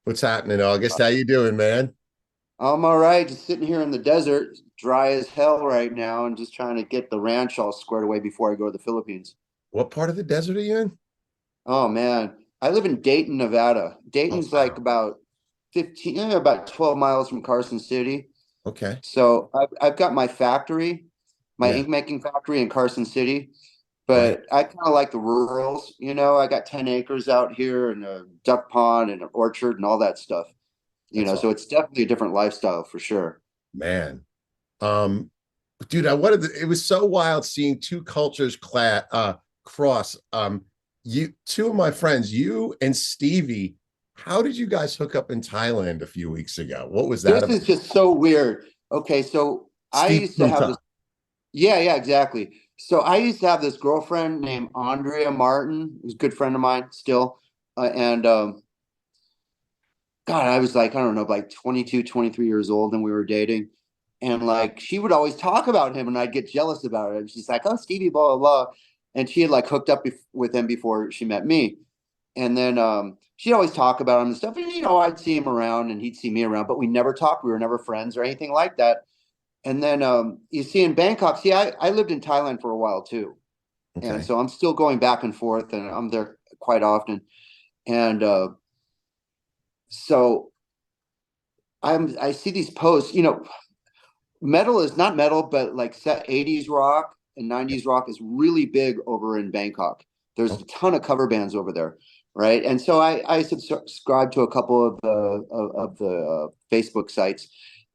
What's happening, August? How you doing, man? I'm all right, just sitting here in the desert, dry as hell right now, and just trying to get the ranch all squared away before I go to the Philippines. What part of the desert are you in? Oh man, I live in Dayton, Nevada. Oh, Dayton's like wow. about 15, about 12 miles from Carson City. Okay. So I've got my factory, my Yeah. ink making factory in Carson City, Right. but I kind of like the rurals. I got 10 acres out here and a duck pond and an orchard and all that stuff. That's So all, it's definitely a different lifestyle for sure. man. Um, Dude, I wanted it was so wild seeing two cultures cross. You two of my friends, you and Stevie, how did you guys hook up in Thailand a few weeks ago? What was that This about? is just so weird. Okay, so I Steve used to from have this. Tuck. Yeah, yeah, exactly. So I used to have this girlfriend named Andrea Martin, who's a good friend of mine still. And God, I was like, I don't know, like 22, 23 years old, and we were dating. And like she would always talk about him, and I'd get jealous about it. And she's like, oh, Stevie, blah, blah, blah. And she had like hooked up with him before she met me. And then she'd always talk about him and stuff. And, I'd see him around and he'd see me around, but we never talked. We were never friends or anything like that. And then you see in Bangkok, see, I lived in Thailand for a while too. And Okay. so I'm still going back and forth and I'm there quite often. And so I see these posts, metal is not metal, but like set 80s rock and 90s rock is really big over in Bangkok. There's Oh, a ton of cover bands over there. Right. And so I subscribe to a couple of the Facebook sites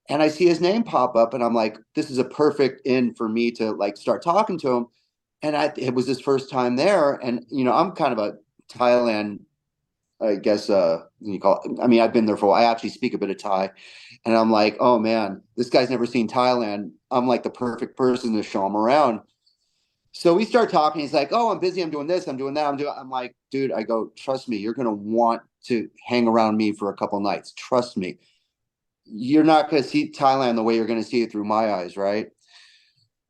and I see his name pop up and I'm like, this is a perfect in for me to like start talking to him. And it was his first time there. And, I'm kind of a Thailand, I guess, you call it, I mean, I've been there for a while. I actually speak a bit of Thai. And I'm like, oh man, this guy's never seen Thailand. I'm like the perfect person to show him around. So we start talking. He's like, oh, I'm busy. I'm doing this. I'm doing that. I'm like, dude, I go, trust me, you're going to want to hang around me for a couple nights. Trust me. You're not going to see Thailand the way you're going to see it through my eyes, right?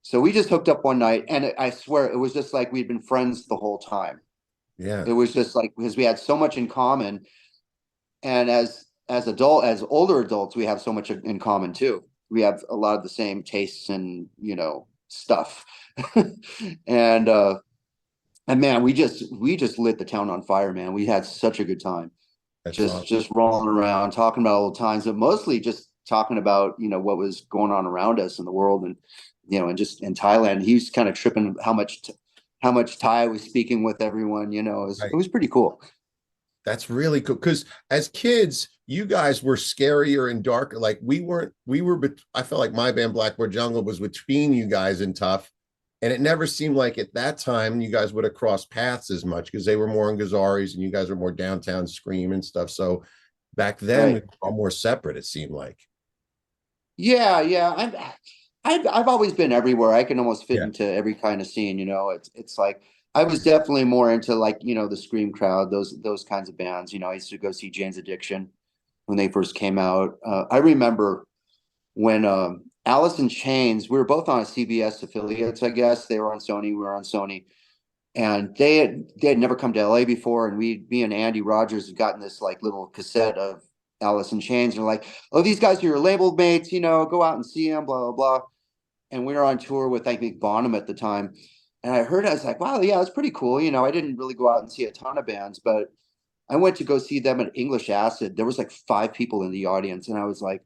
So we just hooked up one night, and I swear it was just like we'd been friends the whole time. yeah. It was just like because we had so much in common, and as older adults, we have so much in common too. We have a lot of the same tastes and stuff, and and man, we just lit the town on fire, man. We had such a good time, That's just rolling around, talking about old times, but mostly just talking about what was going on around us in the world, and and just in Thailand. He was kind of tripping how much Thai I was speaking with everyone. right. It was pretty cool. That's really cool. Because as kids, you guys were scarier and darker. Like we weren't, we were, I felt like my band Blackboard Jungle was between you guys and Tough. And it never seemed like at that time you guys would have crossed paths as much because they were more in Gazaris and you guys were more downtown scream and stuff. So back then we Right. were all more separate, it seemed like. Yeah, yeah. I've always been everywhere. I can almost fit Yeah. into every kind of scene. It's like I was definitely more into like the scream crowd, those kinds of bands. I used to go see Jane's Addiction when they first came out. I remember when Alice in Chains. We were both on a CBS affiliates, I guess. They were on Sony. We were on Sony, and they had never come to LA before. And me and Andy Rogers had gotten this like little cassette of Alice in Chains. And we're like, oh, these guys are your label mates. Go out and see them. Blah blah blah. And we were on tour with I think Bonham at the time. And I heard, I was like, wow, yeah, it's pretty cool. I didn't really go out and see a ton of bands, but I went to go see them at English Acid. There was like 5 people in the audience, and I was like,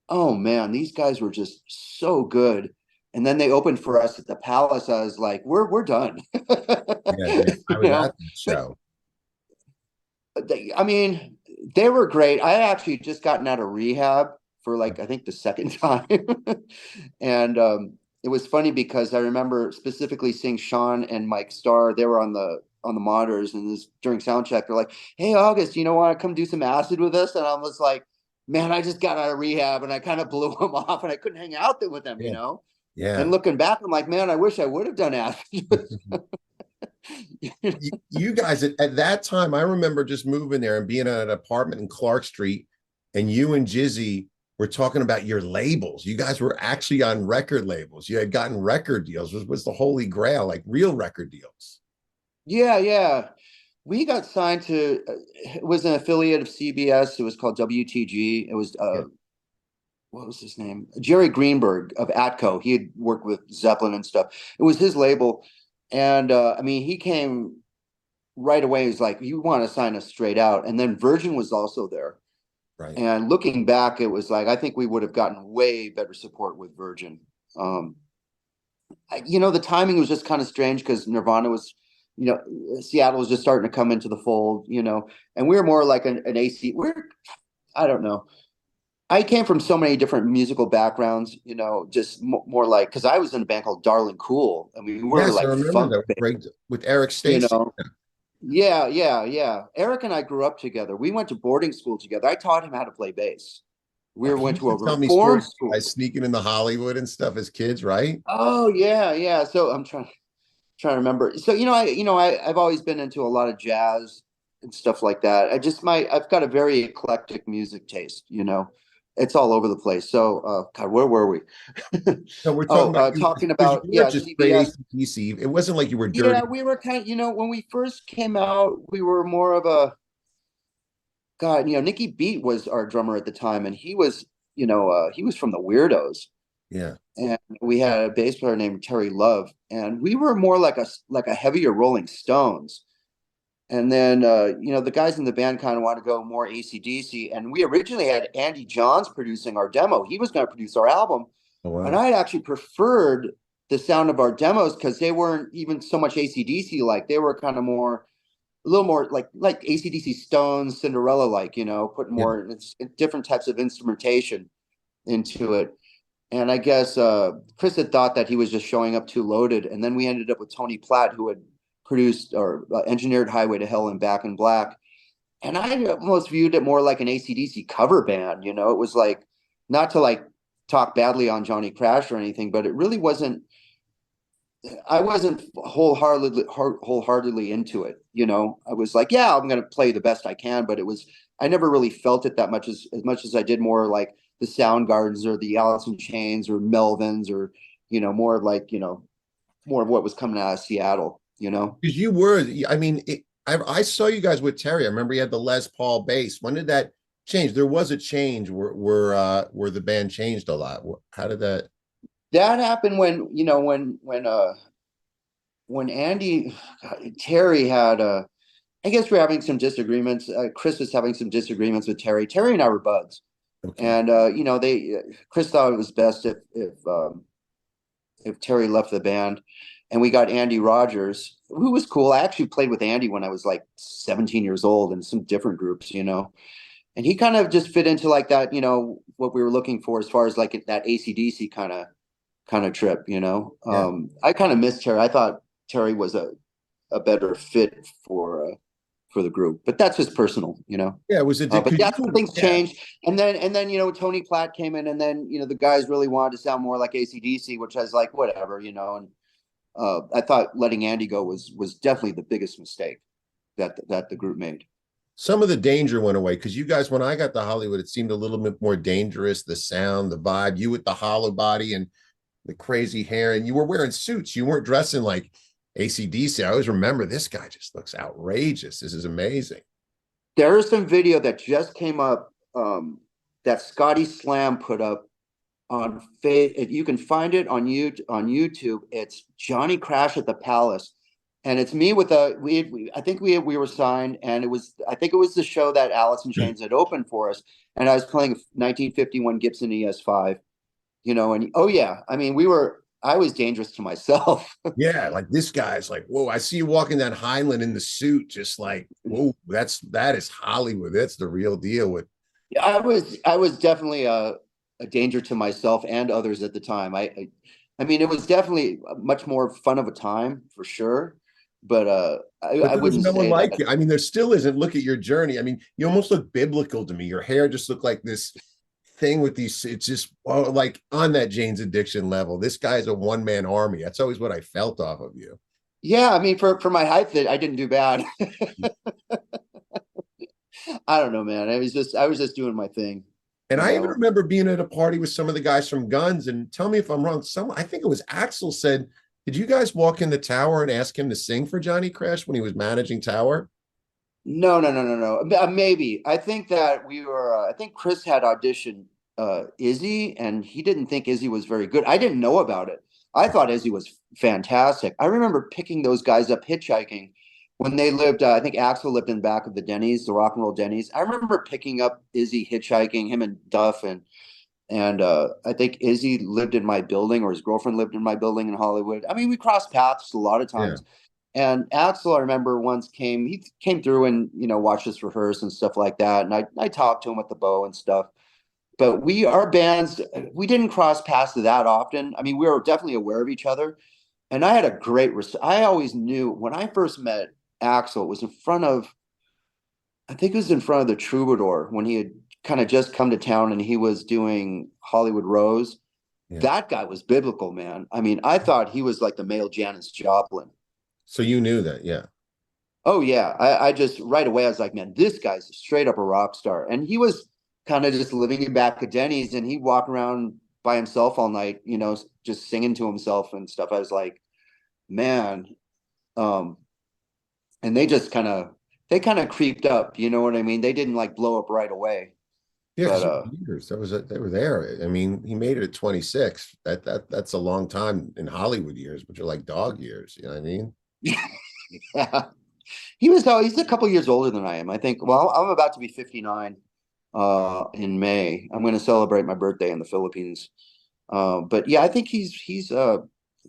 oh man, these guys were just so good. And then they opened for us at the Palace. I was like, we're done. Yeah. Yeah. I you was know, at the but show. I mean, they were great. I actually just gotten out of rehab for like I think the second time, and it was funny because I remember specifically seeing Sean and Mike Starr. They were on the monitors, and this during sound check, they're like, "Hey, August, you want to come do some acid with us?" And I was like, "Man, I just got out of rehab, and I kind of blew them off, and I couldn't hang out with them." Yeah. And Yeah. looking back, I'm like, "Man, I wish I would have done acid." You guys at that time, I remember just moving there and being in an apartment in Clark Street, and you and Jizzy were talking about your labels. You guys were actually on record labels. You had gotten record deals, was the holy grail, like real record deals. Yeah, yeah. We got signed to, it was an affiliate of CBS. It was called WTG. It was, Yeah. what was his name? Jerry Greenberg of Atco. He had worked with Zeppelin and stuff. It was his label. And I mean, he came right away. He was like, you want to sign us straight out. And then Virgin was also there. Right. And looking back, it was like, I think we would have gotten way better support with Virgin. Um, the timing was just kind of strange because Nirvana was, Seattle was just starting to come into the fold, and we were more like an AC. I don't know. I came from so many different musical backgrounds, just more like, because I was in a band called Darling Cool. I mean, we were Yes, I like remember funk, that break with Eric you Stacy. know. Yeah, yeah, yeah. Eric and I grew up together. We went to boarding school together. I taught him how to play bass. We He went used to to a tell me reform stories of school. guys sneaking into Hollywood and stuff as kids, right? Oh yeah, yeah. So I'm trying to remember. So I've always been into a lot of jazz and stuff like that. I've got a very eclectic music taste. It's all over the place. So God, where were we? So we're talking Oh, about you talking because about, you weren't yeah, just straight CBS. AC/DC. It wasn't like you were dirty. Yeah, we were kind of, when we first came out, we were more of a God. Nicky Beat was our drummer at the time, and he was from the Weirdos. Yeah. And we had a bass player named Terry Love, and we were more like a heavier Rolling Stones. And then the guys in the band kind of want to go more AC/DC. And we originally had Andy Johns producing our demo. He was going to produce our album, Oh and wow. I actually preferred the sound of our demos because they weren't even so much AC/DC like. They were kind of more, a little more like AC/DC Stones, Cinderella like. Putting Yeah. more different types of instrumentation into it. And I guess Chris had thought that he was just showing up too loaded. And then we ended up with Tony Platt, who had produced or engineered Highway to Hell and Back in Black. And I almost viewed it more like an AC/DC cover band. It was like, not to like talk badly on Johnny Crash or anything, but it really wasn't. I wasn't wholeheartedly into it. I was like, yeah, I'm going to play the best I can, but I never really felt it that much as much as I did more like the Soundgardens or the Alice in Chains or Melvins or, more like, more of what was coming out of Seattle. Because you were, I mean, I saw you guys with Terry. I remember you had the Les Paul bass. When did that change? There was a change where the band changed a lot. How did that? That happened when, when Andy, Terry had, I guess we're having some disagreements. Chris was having some disagreements with Terry. Terry and I were buds. Okay. And Chris thought it was best if Terry left the band, and we got Andy Rogers, who was cool. I actually played with Andy when I was like 17 years old in some different groups. And he kind of just fit into like that, what we were looking for as far as like that AC/DC kind of trip. Yeah. I kind of missed Terry. I thought Terry was a better fit for the group, but that's just personal. Yeah. It was a But because that's when things yeah. changed. And then Tony Platt came in, and then the guys really wanted to sound more like AC/DC, which I was like, whatever. And I thought letting Andy go was definitely the biggest mistake that the group made. Some of the danger went away because you guys, when I got to Hollywood, it seemed a little bit more dangerous. The sound, the vibe, you with the hollow body and the crazy hair, and you were wearing suits. You weren't dressing like AC/DC. I always remember this guy just looks outrageous. This is amazing. There is some video that just came up that Scotty Slam put up on If you can find it on YouTube, it's Johnny Crash at the Palace, and it's me with I think we were signed, and I think it was the show that Alice in Chains had opened for us, and I was playing a 1951 Gibson ES5, and oh yeah, I mean I was dangerous to myself. Yeah, like this guy's like, whoa, I see you walking down Highland in the suit, just like, whoa, that is Hollywood. That's the real deal with I was definitely a danger to myself and others at the time. I mean, it was definitely much more fun of a time for sure, but but I there was wouldn't no one say that. like you. I mean, there still isn't. Look at your journey. I mean, you almost look biblical to me. Your hair just looked like this thing with these, it's just like on that Jane's Addiction level. This guy's a one-man army. That's always what I felt off of you. Yeah, I mean, for my height, I didn't do bad. I don't know, man. I was just doing my thing, And you I even know. remember being at a party with some of the guys from Guns, and tell me if I'm wrong. I think it was Axel said, did you guys walk in the Tower and ask him to sing for Johnny Crash when he was managing Tower? No, no, no, no, no. Maybe. I think that we were. I think Chris had auditioned Izzy, and he didn't think Izzy was very good. I didn't know about it. I thought Izzy was fantastic. I remember picking those guys up hitchhiking when they lived. I think Axel lived in the back of the Denny's, the Rock and Roll Denny's. I remember picking up Izzy hitchhiking, him and Duff, and I think Izzy lived in my building, or his girlfriend lived in my building in Hollywood. I mean, we crossed paths a lot of Yeah. times. And Axel, I remember once he came through and, watched us rehearse and stuff like that. And I talked to him with the bow and stuff. But our bands, we didn't cross paths that often. I mean, we were definitely aware of each other. And I had a I always knew when I first met Axel, it was I think it was in front of the Troubadour when he had kind of just come to town and he was doing Hollywood Rose. Yeah. That guy was biblical, man. I mean, I thought he was like the male Janis Joplin. So you knew that, yeah. Oh yeah, I just right away I was like, man, this guy's straight up a rock star, and he was kind of just living in back of Denny's, and he'd walk around by himself all night, just singing to himself and stuff. I was like, man, um, and they kind of creeped up, you know what I mean? They didn't like blow up right away, Yeah, but because years. They were there. I mean, he made it at 26. That's a long time in Hollywood years, but you're like dog years. You know what I mean? yeah, he's a couple years older than I am. I think. Well, I'm about to be 59 in May. I'm going to celebrate my birthday in the Philippines. But yeah, I think he's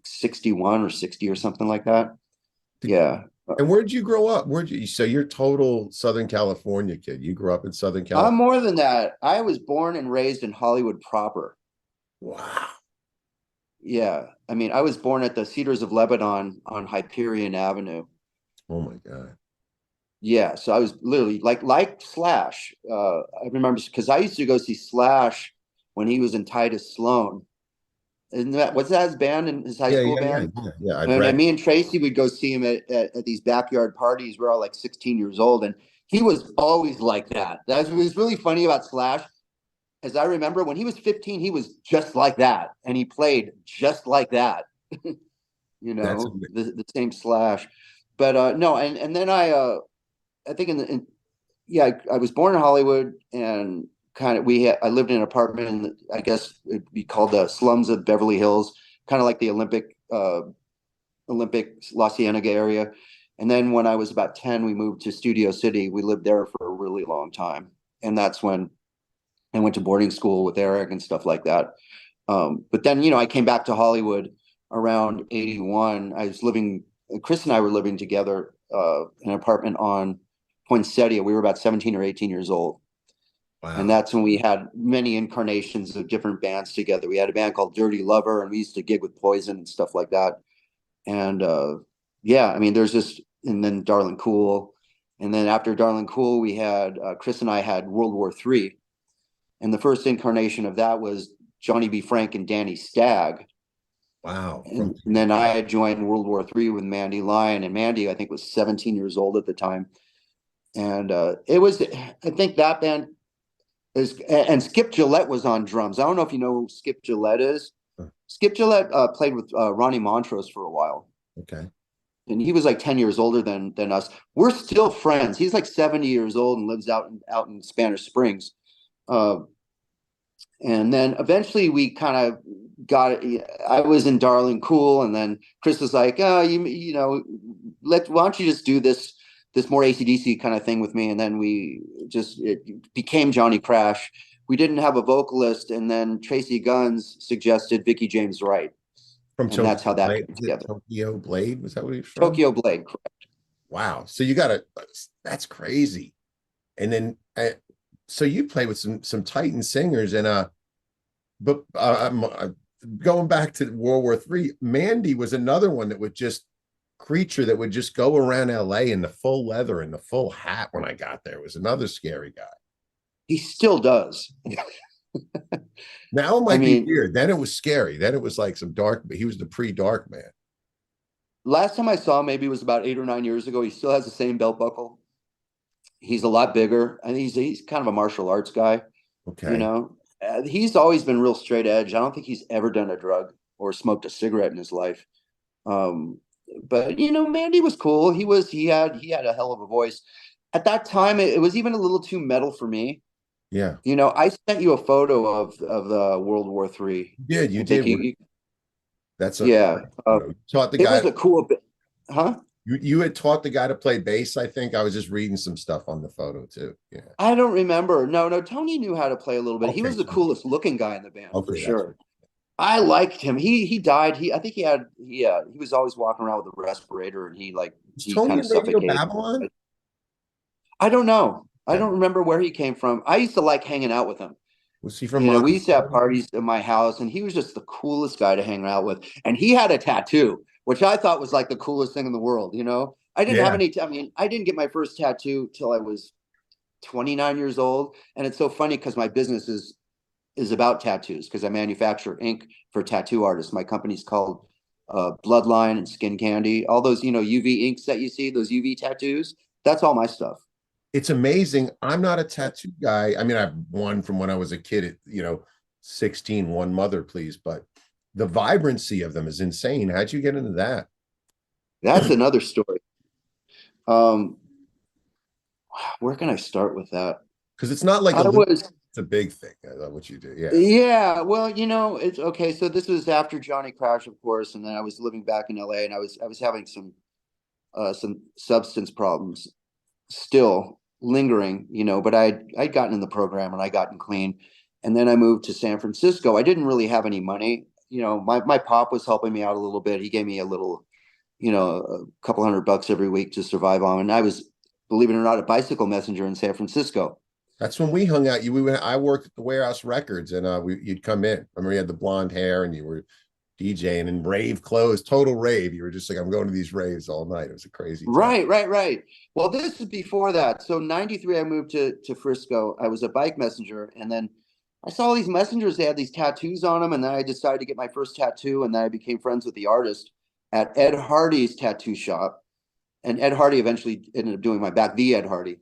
61 or 60 or something like that. Yeah. And where'd you grow up? So you're total Southern California kid. You grew up in Southern I'm California. more than that. I was born and raised in Hollywood proper. Wow. Yeah. I mean, I was born at the Cedars of Lebanon on Hyperion Avenue. Oh my God. Yeah. So I was literally like Slash. I remember because I used to go see Slash when he was in Titus Sloan. Isn't what's that his band and his high Yeah, school yeah, yeah, band? yeah, yeah. I've And read. me and Tracy would go see him at these backyard parties. We're all like 16 years old, and he was always like that. That was really funny about Slash. As I remember, when he was 15, he was just like that, and he played just like that. That's The same Slash. But no, and then I think yeah, I was born in Hollywood, and I lived in an apartment in I guess it'd be called the slums of Beverly Hills, kind of like the Olympic La Cienega area. And then when I was about 10, we moved to Studio City. We lived there for a really long time. And that's when I went to boarding school with Eric and stuff like that. But then, I came back to Hollywood around 81. Chris and I were living together in an apartment on Poinsettia. We were about 17 or 18 years old. And wow. that's when we had many incarnations of different bands together. We had a band called Dirty Lover, and we used to gig with Poison and stuff like that. And yeah, I mean, and then Darling Cool. And then after Darling Cool, we had, Chris and I had World War III. And the first incarnation of that was Johnny B. Frank and Danny Stagg. Wow. And then I had joined World War III with Mandy Lyon. And Mandy, I think, was 17 years old at the time. And I think that band and Skip Gillette was on drums. I don't know if you know who Skip Gillette is. Skip Gillette played with Ronnie Montrose for a while. Okay. And he was like 10 years older than us. We're still friends. He's like 70 years old and lives out in Spanish Springs. Uh, and then eventually we kind of got it. I was in Darling Cool, and then Chris was like, "Oh, why don't you just do this more AC/DC kind of thing with me?" And then it became Johnny Crash. We didn't have a vocalist, and then Tracy Guns suggested Vicky James Wright, From and that's Tokyo how that Blade. came Is it together. Tokyo Blade? Was that where he's from? Tokyo Blade. Wow. So you got that's crazy. And then so you play with some Titan singers and but going back to World War III, Mandy was another one that would just creature that would just go around LA in the full leather and the full hat when I got there. It was another scary guy. He still does. Now it I might be mean, weird. Then it was scary. Then it was like some dark, but he was the pre-dark man. last time I saw him, maybe it was about 8 or 9 years ago. He still has the same belt buckle. He's a lot bigger, and he's kind of a martial arts guy. You Okay. know, he's always been real straight edge. I don't think he's ever done a drug or smoked a cigarette in his life. Um, but Mandy was cool. He had a hell of a voice. At that time, it was even a little too metal for me. Yeah. You know, I sent you a photo of the World War III. You I think did. you That's a yeah. you taught the It guy. was a cool bit, huh? You had taught the guy to play bass, I think. I was just reading some stuff on the photo too. Yeah. I don't remember. No, no, Tony knew how to play a little bit. He Okay. was the coolest looking guy in the band for Okay, that's sure. I liked him. He died. I think he was always walking around with a respirator and was he Tony kind in of Radio suffocated. Babylon? I don't know. I Okay. don't remember where he came from. I used to like hanging out with him. Was he from You know, we Monty? used to have parties at my house, and he was just the coolest guy to hang out with. And he had a tattoo, which I thought was like the coolest thing in the world. You know, I didn't have Yeah. any. I mean, I didn't get my first tattoo till I was 29 years old, and it's so funny because my business is about tattoos because I manufacture ink for tattoo artists. My company's called Bloodline and Skin Candy. All those, you know, UV inks that you see, those UV tattoos. That's all my stuff. It's amazing. I'm not a tattoo guy. I mean, I've one from when I was a kid at, 16, one mother, please. But the vibrancy of them is insane. How'd you get into that? That's another story. Um, where can I start with that? Because it's not like a I little, was it's a big thing. I love what you do. Yeah. Yeah, well, you know, it's okay. So this was after Johnny Crash, of course, and then I was living back in LA, and I was having some substance problems still lingering, you know, but I'd gotten in the program and I gotten clean, and then I moved to San Francisco. I didn't really have any money, you know. My pop was helping me out a little bit. He gave me a little, you know, a couple $100 every week to survive on, and I was, believe it or not, a bicycle messenger in San Francisco. That's when we hung out. I worked at the Warehouse Records, and you'd come in. I remember you had the blonde hair, and you were DJing in rave clothes, total rave. You were just like, I'm going to these raves all night. It was a crazy time. Right, right, right. Well, this is before that. So 93, I moved to Frisco. I was a bike messenger. And then I saw all these messengers, they had these tattoos on them. And then I decided to get my first tattoo. And then I became friends with the artist at Ed Hardy's tattoo shop. And Ed Hardy eventually ended up doing my back, the Ed Hardy.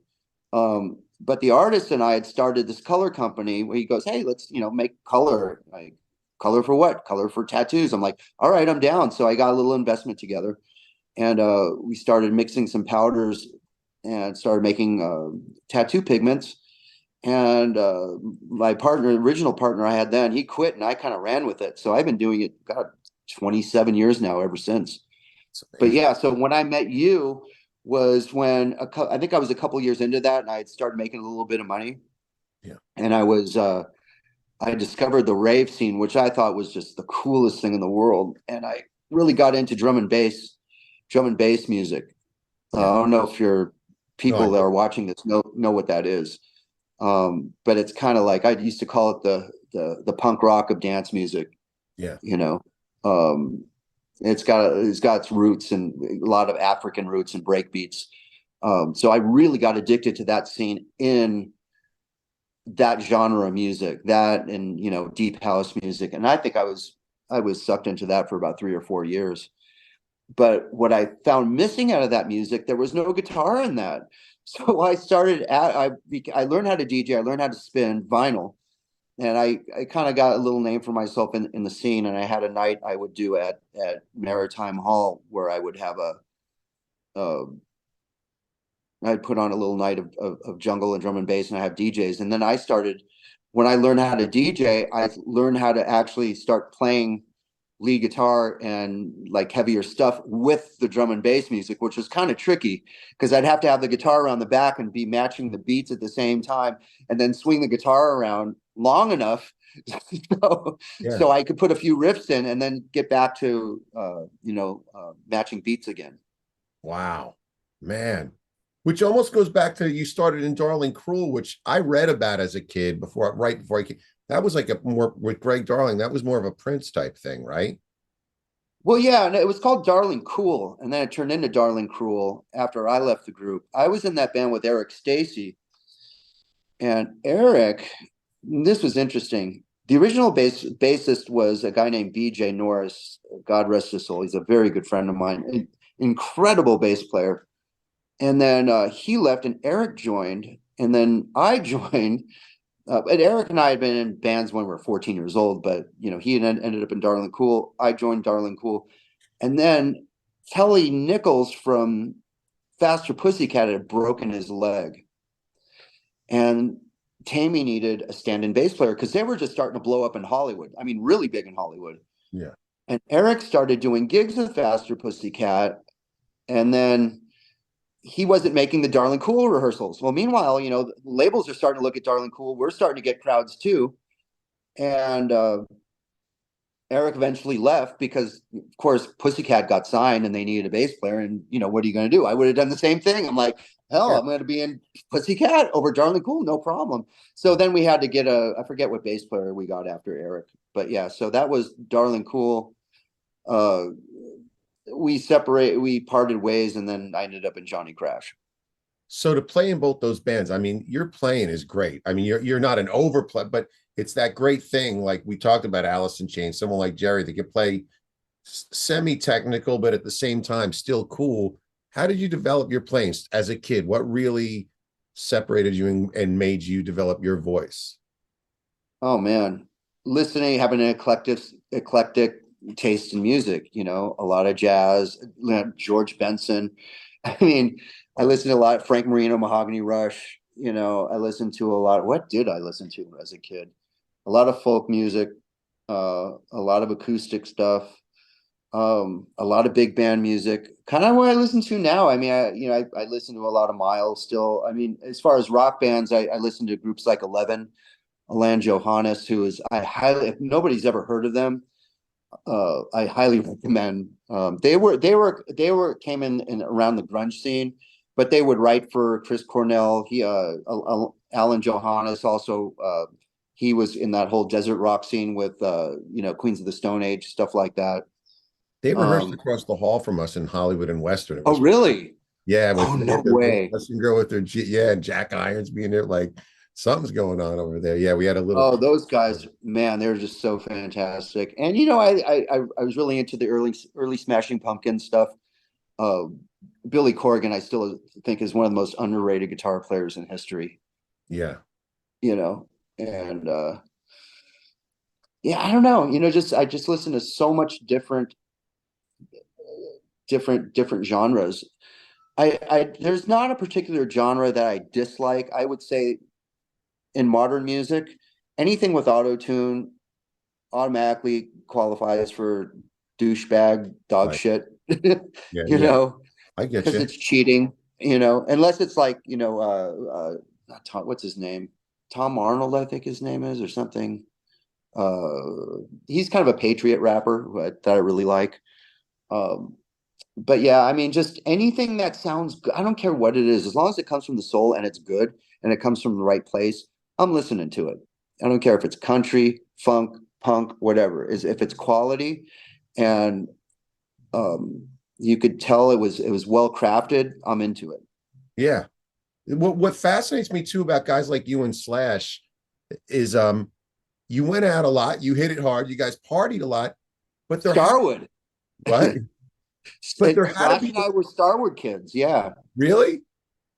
But the artist and I had started this color company where he goes, hey, let's, you know, make color. Like, color for what? Color for tattoos. I'm like, all right, I'm down. So I got a little investment together, and we started mixing some powders and started making tattoo pigments. And my partner, original partner I had then, he quit, and I kind of ran with it. So I've been doing it, God, 27 years now, ever since. It's But amazing. yeah, so when I met you was when I think I was a couple years into that, and I had started making a little bit of money, Yeah. and I discovered the rave scene, which I thought was just the coolest thing in the world, and I really got into drum and bass music. Yeah. I don't know if your No, I people that do. are watching this know what that is, but it's kind of like I used to call it the punk rock of dance music. Yeah. You know, um, it's got its roots and a lot of African roots and break beats. So I really got addicted to that scene in that genre of music, that and you know deep house music, and I think I was sucked into that for about 3 or 4 years. But what I found missing out of that music, there was no guitar in that. So I learned how to DJ, I learned how to spin vinyl, and I kind of got a little name for myself in the scene. And I had a night I would do at Maritime Hall where I would have uh, I'd put on a little night of jungle and drum and bass, and I have DJs. And then I started, when I learned how to DJ, I learned how to actually start playing lead guitar and like heavier stuff with the drum and bass music, which was kind of tricky because I'd have to have the guitar around the back and be matching the beats at the same time, and then swing the guitar around long enough so, Yeah. so I could put a few riffs in and then get back to matching beats again. Wow. Man. Which almost goes back to you started in Darling Cruel, which I read about as a kid right before I came. That was like a more with Greg Darling. That was more of a Prince type thing, right? Well, yeah, and it was called Darling Cool, and then it turned into Darling Cruel after I left the group. I was in that band with Eric Stacy, and Eric, this was interesting. The original bassist was a guy named B.J. Norris. God rest his soul. He's a very good friend of mine, an incredible bass player. And then he left, and Eric joined, and then I joined. And Eric and I had been in bands when we were 14 years old, but you know he ended up in Darling Cool. I joined Darling Cool, and then Kelly Nichols Faster Pussycat had broken his leg, and Tammy needed a stand-in bass player because they were just starting to blow up in Hollywood. I mean, really big in Hollywood. Yeah. And Eric started doing gigs with Faster Pussycat, and then he wasn't making the Darling Cool rehearsals. Well, meanwhile, labels are starting to look at Darling Cool. We're starting to get crowds too. And Eric eventually left because, of course, Pussycat got signed and they needed a bass player. And, what are you going to do? I would have done the same thing. I'm like, hell, Yeah. I'm going to be in Pussycat over Darling Cool. No problem. So then we had to get I forget what bass player we got after Eric. But yeah, so that was Darling Cool. We parted ways, and then I ended up in Johnny Crash. So to play in both those bands, I mean, your playing is great. I mean, you're not an overplay, but it's that great thing. Like we talked about Alice in Chains, someone like Jerry that can play semi-technical, but at the same time still cool. How did you develop your playing as a kid? What really separated you and made you develop your voice? Oh man, listening, having an eclectic taste in music. A lot of jazz, George Benson. I mean, I listened to a lot of Frank Marino, Mahogany Rush. I listened to a lot. What did I listen to as a kid? A lot of folk music, a lot of acoustic stuff, a lot of big band music. Kind of what I listen to now. I mean, I listen to a lot of Miles still. I mean, as far as rock bands, I listen to groups like 11, Alan Johannes, who is if nobody's ever heard of them, I highly recommend. They came in around the grunge scene, but they would write for Chris Cornell. Alan Johannes also. He was in that whole desert rock scene with Queens of the Stone Age, stuff like that. They rehearsed across the hall from us in Hollywood and Western. It Oh, was really? yeah, with Oh, no way. Western girl with yeah, and Jack Irons being there, like something's going on over there. Yeah, we had a little. Oh, those guys, man, they're just so fantastic. And I was really into the early Smashing Pumpkins stuff. Uh, Billy Corgan, I still think is one of the most underrated guitar players in history. Yeah. You know, and yeah, I don't know. I just listen to so much different genres. I there's not a particular genre that I dislike. I would say in modern music, anything with auto tune automatically qualifies for douchebag dog Right. shit. Yeah, you yeah. know, I get because you. it's cheating. Unless it's like not Tom, what's his name? Tom Arnold, I think his name is, or something. He's kind of a patriot rapper that I really like. Um, but yeah, I mean, just anything that sounds good. I don't care what it is, as long as it comes from the soul and it's good and it comes from the right place. I'm listening to it. I don't care if it's country, funk, punk, whatever. Is if it's quality, and you could tell it was well crafted. I'm into it. Yeah. What fascinates me too about guys like you and Slash is you went out a lot, you hit it hard, you guys partied a lot, but Starwood. what? But there had to Slash be and I were Starwood kids. Yeah. really?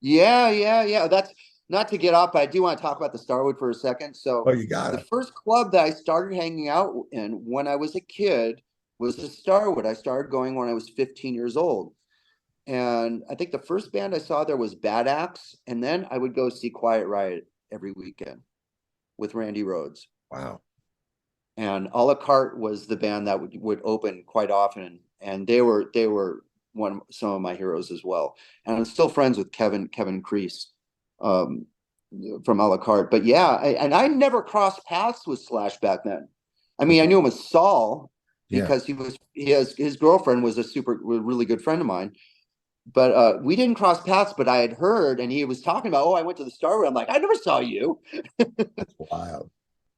Yeah. That's not to get off, but I do want to talk about the Starwood for a second. Oh, So you the gotta. first club that I started hanging out in when I was a kid was the Starwood. I started going when I was 15 years old. And I think the first band I saw there was Bad Axe. And then I would go see Quiet Riot every weekend with Randy Rhoads. Wow. And a la carte was the band that would open quite often. And they were some of my heroes as well. And I'm still friends with Kevin Crease um, from a la carte. But yeah, and I never crossed paths with Slash back then. I mean, I Okay. knew him as Saul Yeah. because his girlfriend was a really good friend of mine. But we didn't cross paths. But I had heard, and he was talking about, oh, I went to the Starwood. I'm like, I never saw you That's wild.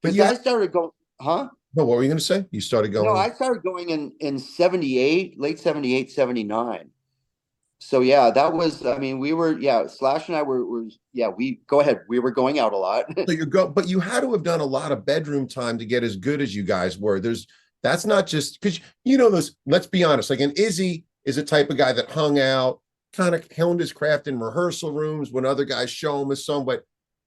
But because yeah, I started going, huh? no, what were you gonna say? You started No, going. I started going in 78, late 78, 79. So yeah, that was, I mean, Slash and I were we go ahead. We were going out a lot. So you go, but you had to have done a lot of bedroom time to get as good as you guys were. That's not just because those. Let's be honest. Like an Izzy is a type of guy that hung out, kind of honed his craft in rehearsal rooms when other guys show him a song. But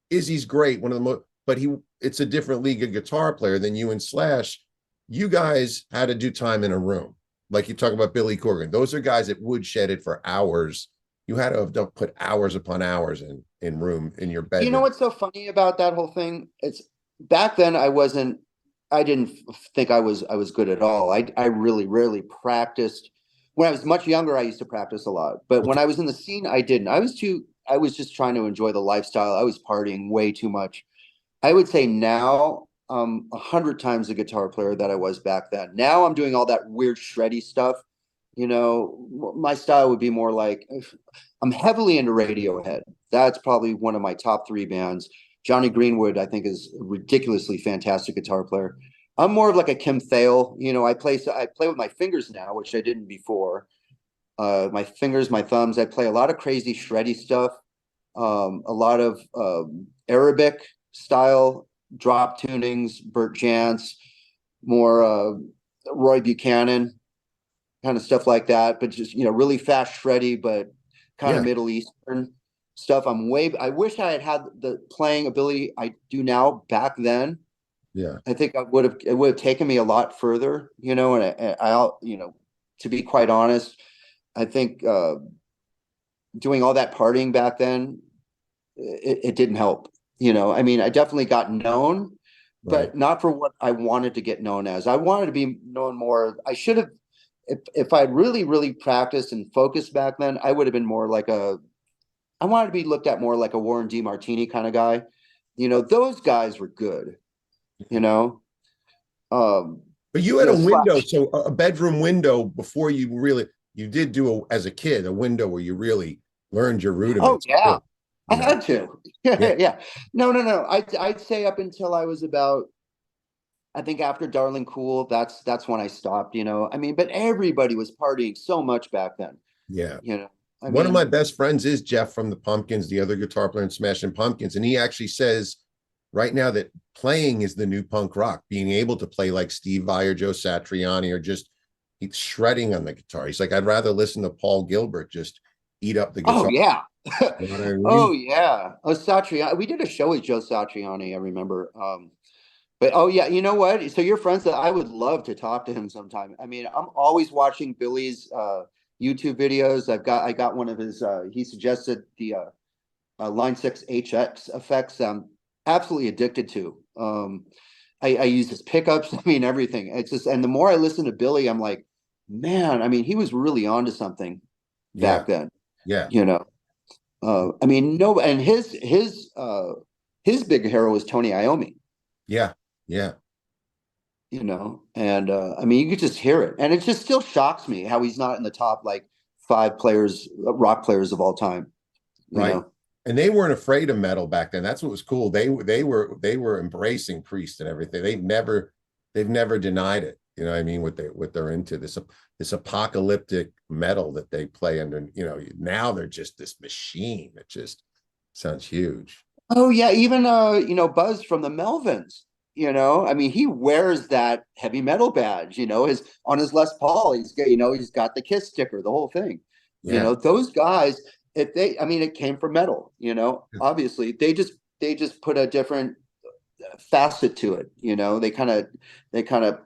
Izzy's great, one of the most. But it's a different league of guitar player than you and Slash. You guys had to do time in a room, like you talk about Billy Corgan. Those are guys that would shed it for hours you had to have put hours upon hours in room in your You know bedroom. what's so funny about that whole thing? It's back then I didn't think I was good at all. I really rarely practiced. When I was much younger, I used to practice a lot. But when Okay. I was in the scene, I didn't. I was just trying to enjoy the lifestyle. I was partying way too much. I would say now I'm 100 times the guitar player that I was back then. Now I'm doing all that weird shreddy stuff. You know, my style would be more like I'm heavily into Radiohead. That's probably one of my top three bands. Johnny Greenwood, I think, is a ridiculously fantastic guitar player. I'm more of like a Kim Thale. You know, I play with my fingers now, which I didn't before. My fingers, my thumbs. I play a lot of crazy shreddy stuff, a lot of Arabic style drop tunings, Bert Jantz, more Roy Buchanan, kind of stuff like that. But just really fast, shreddy, but kind of Yeah. Middle Eastern stuff. I wish I had had the playing ability I do now back then. Yeah. I think it would have taken me a lot further, and I'll, to be quite honest, I think doing all that partying back then, it didn't help. I mean, I definitely got known, Right. but not for what I wanted to get known as. I wanted to be known more. I should have, if I'd really, really practiced and focused back then, I would have been more like I wanted to be looked at more like a Warren DeMartini kind of guy. Those guys were good, you know. Um, But you had a window, Slash. so a bedroom window before you did do as a kid, a window where you really learned your Oh rudiments yeah, too, I you know? had to. Yeah. Yeah. No, no, no. I'd say up until I was about, I think after Darling Cool, that's when I stopped, I mean, but everybody was partying so much back then, Yeah. you know. I One of my mean, best friends is Jeff from the Pumpkins, the other guitar player in Smashing Pumpkins. And he actually says right now that playing is the new punk rock, being able to play like Steve Vai or Joe Satriani or just he's shredding on the guitar. He's like, I'd rather listen to Paul Gilbert just eat up the oh guitar. yeah. You know what I mean? Oh yeah. Oh, Satriani. We did a show with Joe Satriani, I remember. But oh yeah, you know what? So you're friends that I would love to talk to him sometime. I mean, I'm always watching Billy's YouTube videos. I got one of his he suggested the Line 6 HX effects I'm absolutely addicted to. I use his pickups, I mean everything. It's just, and the more I listen to Billy, I'm like, man, I mean, he was really onto something Yeah. back then, Yeah. you know. I mean, no, and his big hero was Tony Iommi, Yeah. Yeah. and I mean, you could just hear it, and it just still shocks me how he's not in the top like five players, rock players of all time, you Right. know. And they weren't afraid of metal back then. That's what was cool. They were embracing Priest and everything. They've never denied it. You know what I mean? What they're into, this apocalyptic metal that they play under, now they're just this machine that just sounds huge. Oh yeah, even Buzz from the Melvins, I mean, he wears that heavy metal badge, his on his Les Paul, he's got the Kiss sticker, the whole thing. Yeah. Those guys, if they I mean, it came from metal, obviously. They just put a different facet to it, they kind of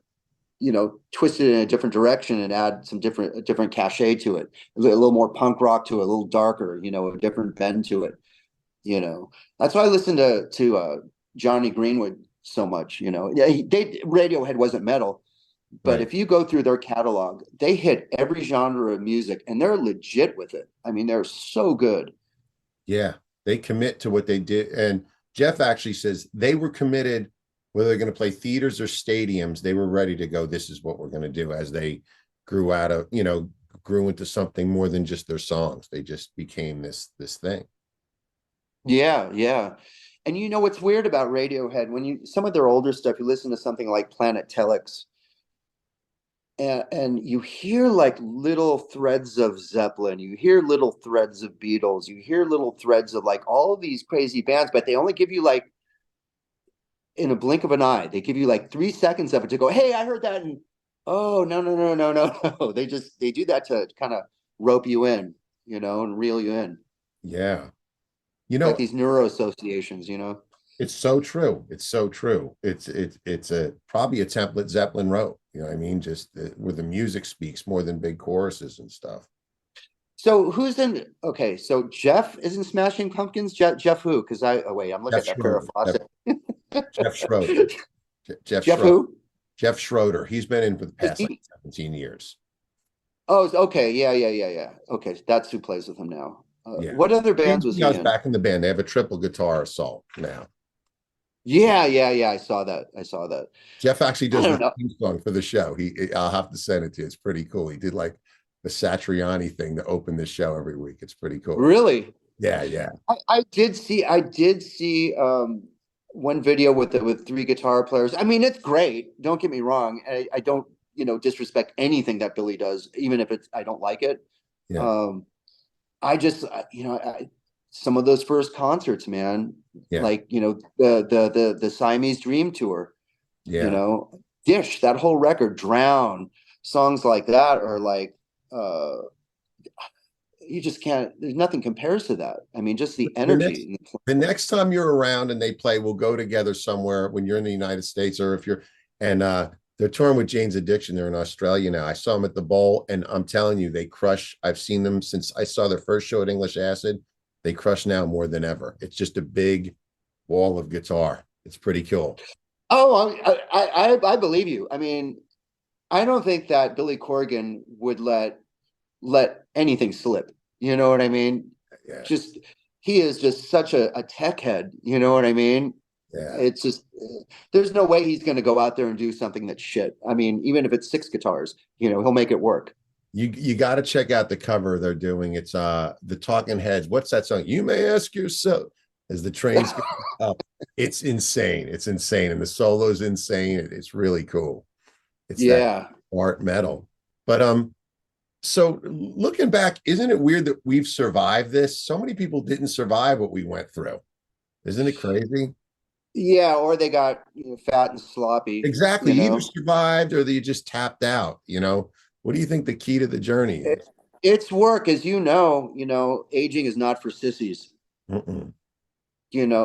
twist it in a different direction and add some different cachet to it. A little more punk rock to it, a little darker, a different bend to it. you know that's why I listen to Johnny Greenwood so much. Yeah, Radiohead wasn't metal, but Right. if you go through their catalog, they hit every genre of music and they're legit with it. I mean, they're so good. Yeah. They commit to what they did. And Jeff actually says they were committed, whether they're going to play theaters or stadiums, they were ready to go. This is what we're going to do as they grew out of, grew into something more than just their songs. They just became this thing. Yeah, yeah. And what's weird about Radiohead, when some of their older stuff, you listen to something like Planet Telex, and you hear like little threads of Zeppelin, you hear little threads of Beatles, you hear little threads of like all of these crazy bands, but they only give you like in a blink of an eye, they give you like 3 seconds of it to go, hey, I heard that, and oh no, no, no, no, no, no. They do that to kind of rope you in, and reel you in, Yeah. You like know, these neuro associations. it's so true. It's so true. It's a probably a template Zeppelin wrote. You know what I mean? Just where the music speaks more than big choruses and stuff. So who's in? Okay, so Jeff is in Smashing Pumpkins. Jeff who? Because oh wait, I'm looking Jeff at that Farrah Schroeder. Fawcett. Jeff Schroeder. Jeff Jeff Schroeder. who? Jeff Schroeder. He's been in for the Is past like he? 17 years. Oh, okay, yeah. Okay, that's who plays with him now. Yeah. What other He bands was he goes in? back in the band. They have a triple guitar assault now. Yeah. I saw that. I saw that. Jeff actually I does don't the know. theme song for the show. I'll have to send it to you. It's pretty cool. He did like the Satriani thing to open the show every week. It's pretty cool. Really? Yeah. I did see one video with three guitar players. I mean, it's great. Don't get me wrong. I don't, disrespect anything that Billy does, even if I don't like it. Yeah. Um, I just, some of those first concerts, man, Yeah. like, the Siamese Dream tour, you Yeah. know, Dish, that whole record, Drown, songs like that are like, uh, you just can't, there's nothing compares to that. I mean, just the The next energy. the next time you're around and they play, we'll go together somewhere when you're in the United States, or if you're and they're touring with Jane's Addiction. They're in Australia now. I saw them at the Bowl, and I'm telling you, they crush. I've seen them since I saw their first show at English Acid. They crush now more than ever. It's just a big wall of guitar. It's pretty cool. Oh, I believe you. I mean, I don't think that Billy Corgan would let anything slip. You know what I mean? Yeah. Just he is just such a tech head. You know what I mean? Yeah. It's just there's no way he's going to go out there and do something that's shit. I mean, even if it's six guitars, he'll make it work. You got to check out the cover they're doing. It's the Talking Heads. What's that song? You may ask yourself as the trains go up. It's insane. It's insane, and the solo is insane. It's really cool. It's that Yeah. art metal. But so looking back, isn't it weird that we've survived this? So many people didn't survive what we went through. Isn't it crazy? Yeah, or they got fat and sloppy, Exactly. you You either know. survived or you just tapped out. What do you think the key to the journey It, is? it's work, as aging is not for sissies. Mm-mm.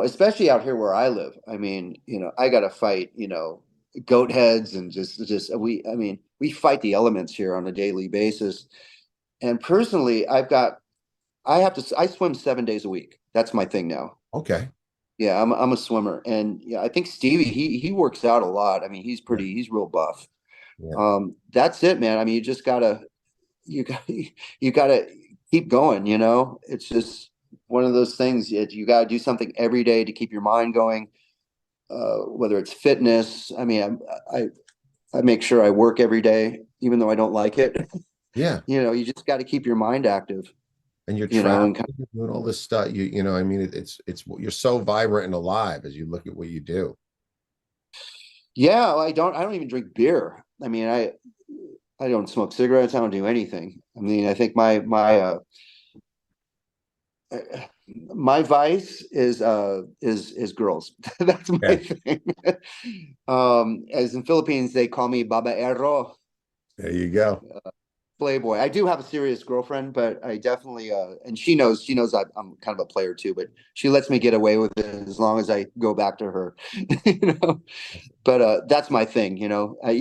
Especially out here where I live. I mean, I got to fight, goat heads and just I mean, we fight the elements here on a daily basis. And personally, I swim 7 days a week. That's my thing now. Okay. Yeah, I'm a swimmer. And yeah, I think Stevie, he works out a lot. I mean, Yeah. he's real buff. Yeah. That's it, man. I mean, you got you gotta keep going, It's just one of those things. You gotta do something every day to keep your mind going, whether it's fitness. I mean, I make sure I work every day, even though I don't like it. Yeah. You just got to keep your mind active, And you're and traveling, you're doing all this stuff. I mean, it's you're so vibrant and alive as you look at what you do. yeah, I don't even drink beer. I mean, I don't smoke cigarettes. I don't do anything. I mean, I think my vice is girls. That's my Yeah. thing. As in Philippines, they call me babaero, There you go. playboy. I do have a serious girlfriend, but I definitely and she knows I'm kind of a player too, but she lets me get away with it as long as I go back to her. you know. But that's my thing. You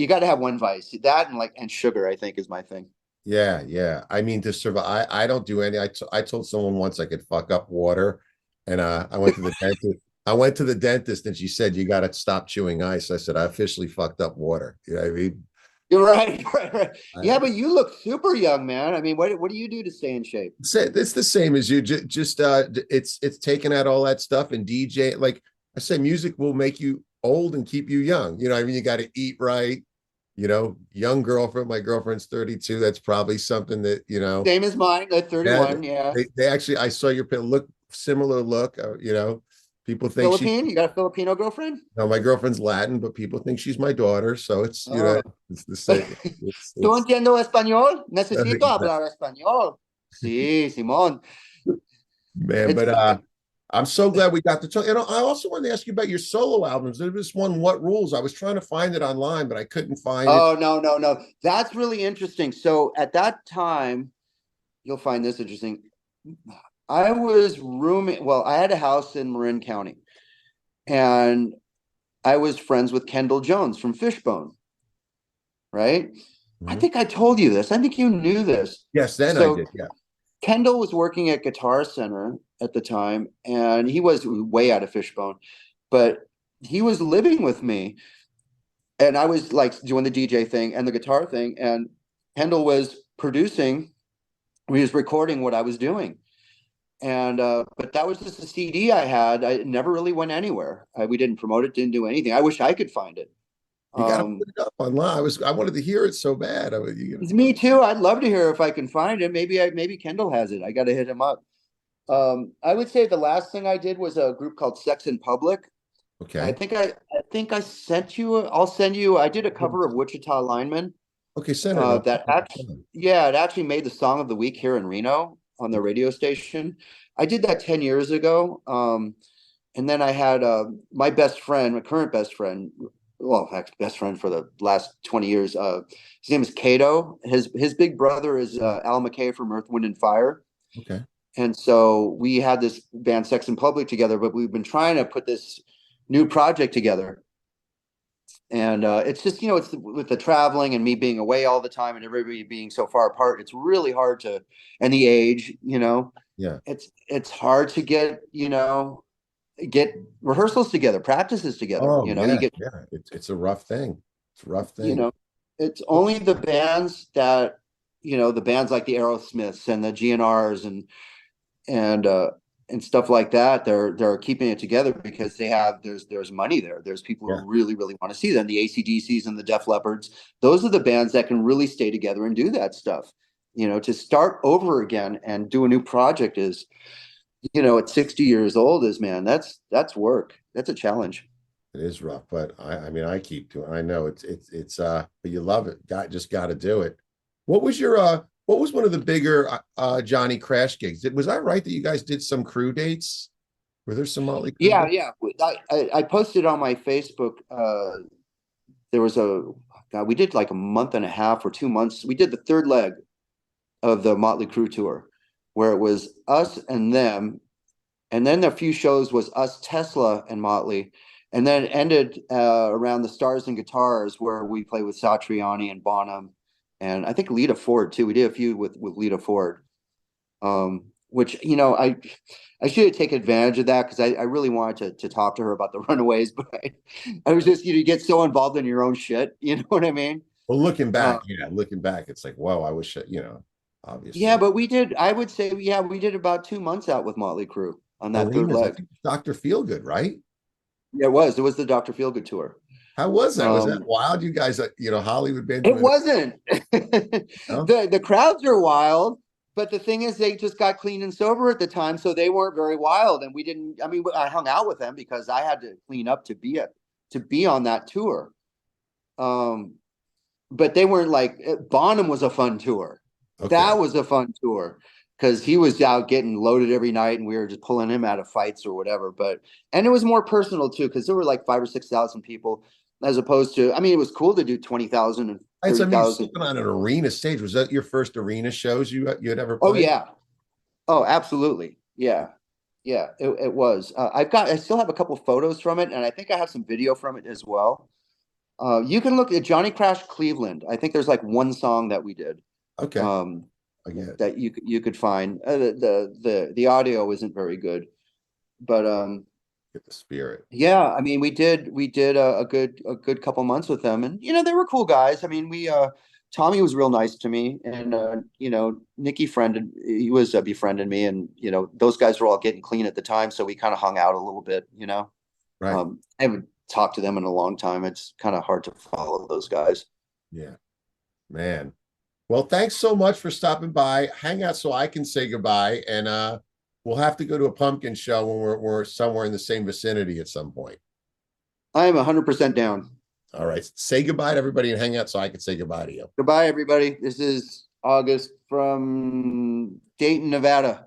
got to have one vice. That and sugar, I think, is my thing. Yeah. I mean, to survive, I don't do any. I told someone once I could fuck up water, and I went to the dentist. I went to the dentist, and she said you got to stop chewing ice. I said I officially fucked up water. You know what I mean? You're right, right. I, Yeah, but you look super young, man. I mean, what do you do to stay in shape? it's the same as you. Just it's taking out all that stuff and DJ. Like I say, music will make you old and keep you young. I mean, you got to eat right. Young girlfriend. My girlfriend's 32. That's probably something that Same as mine at Yeah, 31. Yeah. they actually. I saw your look similar look. People think she. Philippine? You got a Filipino girlfriend? No, my girlfriend's Latin, but people think she's my daughter. So it's Oh. it's the same. ¿Tú It's entiendo español? Necesito exactly, hablar español. Sí, Simón. man. It's But I'm so glad we got to talk. And I also wanted to ask you about your solo albums. There was one, What Rules? I was trying to find it online, but I couldn't find it. Oh, no, no, no. That's really interesting. So at that time, you'll find this interesting. I was rooming, well, I had a house in Marin County, and I was friends with Kendall Jones from Fishbone, right? I Mhm. think I told you this. I think you knew this. Yes, then I So did. Yeah. Kendall was working at Guitar Center at the time, and he was way out of Fishbone, but he was living with me, and I was like doing the DJ thing and the guitar thing, and Kendall was producing. He was recording what I was doing, and but that was just a CD I had. I it never really went anywhere. We didn't promote it, didn't do anything. I wish I could find it. You got to Um, put it up online. I wanted to hear it so bad. it's me too. I'd love to hear if I can find it. Maybe Kendall has it. I got to hit him up. I would say the last thing I did was a group called Sex in Public. Okay. I think I sent you. I'll send you. I did a cover of Wichita Lineman. Okay, send it. That actually, yeah, it actually made the song of the week here in Reno on the radio station. I did that 10 years ago. And then I had my best friend, my current best friend, well, actually best friend for the last 20 years. His name is Cato. His big brother is Al McKay from Earth, Wind and Fire. Okay. And so we had this band Sex in Public together, but we've been trying to put this new project together. And it's just, it's with the traveling and me being away all the time and everybody being so far apart, it's really hard to, and the age, Yeah. it's hard to get rehearsals together, practices together. Oh You yeah, get, yeah. It's a rough thing. It's a rough you thing. know, it's only the bands that, the bands like the Aerosmiths and the GNRs and and stuff like that. They're keeping it together because there's money there. There's people Yeah. who really, really want to see them. The AC/DCs and the Def Leppards. Those are the bands that can really stay together and do that stuff. To start over again and do a new project is, at 60 years old is, man, that's work. That's a challenge. It is rough, but I mean I keep doing. I know but you love it. Just got to do it. What was one of the bigger Johnny Crash gigs? Was I right that you guys did some crew dates? Were there some Motley Crue Yeah, dates? yeah. I posted on my Facebook. There was God, we did like a month and a half or 2 months. We did the third leg of the Motley Crue tour, where it was us and them, and then a few shows was us, Tesla, and Motley, and then it ended around the Stars and Guitars, where we played with Satriani and Bonham, and I think Lita Ford too. We did a few with Lita Ford, which I should have taken advantage of that because I really wanted to talk to her about the Runaways, but I was just you get so involved in your own shit, you know what I mean? Well, Uh, looking back, it's like, whoa, I wish, yeah, obviously. but we did. I would say, yeah, we did about 2 months out with Motley Crue on that third Arenas, I leg. think Dr. Feelgood, right? Yeah, it was the Dr. Feelgood tour. How was that? Was that Um, wild? You guys, Hollywood band it doing it, wasn't. The crowds are wild, but the thing is, they just got clean and sober at the time, so they weren't very wild. And we didn't. I mean, I hung out with them because I had to clean up to be on that tour. Um, but they weren't like Bonham was a fun tour. Okay. That was a fun tour because he was out getting loaded every night, and we were just pulling him out of fights or whatever. And it was more personal too because there were like 5 or 6 thousand people as opposed to. I mean, it was cool to do 20,000 and So, I mean, 30,000. stepping on an arena stage, was that your first arena shows you had ever Oh played? yeah. Oh, absolutely. Yeah. Yeah, it was. I still have a couple photos from it, and I think I have some video from it as well. You can look at Johnny Crash Cleveland. I think there's like one song that we did. Okay. Um, I get it. that you could find. The audio isn't very good, but Get the spirit. yeah, I mean we did a good couple months with them, and they were cool guys. I mean we Tommy was real nice to me, and Nicky he was befriended me, and those guys were all getting clean at the time, so we kind of hung out a little bit. Right. I haven't talked to them in a long time. It's kind of hard to follow those guys. Yeah. Man. Well, thanks so much for stopping by. Hang out so I can say goodbye. And we'll have to go to a pumpkin show when we're somewhere in the same vicinity at some point. I am 100% down. All right. Say goodbye to everybody and hang out so I can say goodbye to you. Goodbye, everybody. This is August from Dayton, Nevada.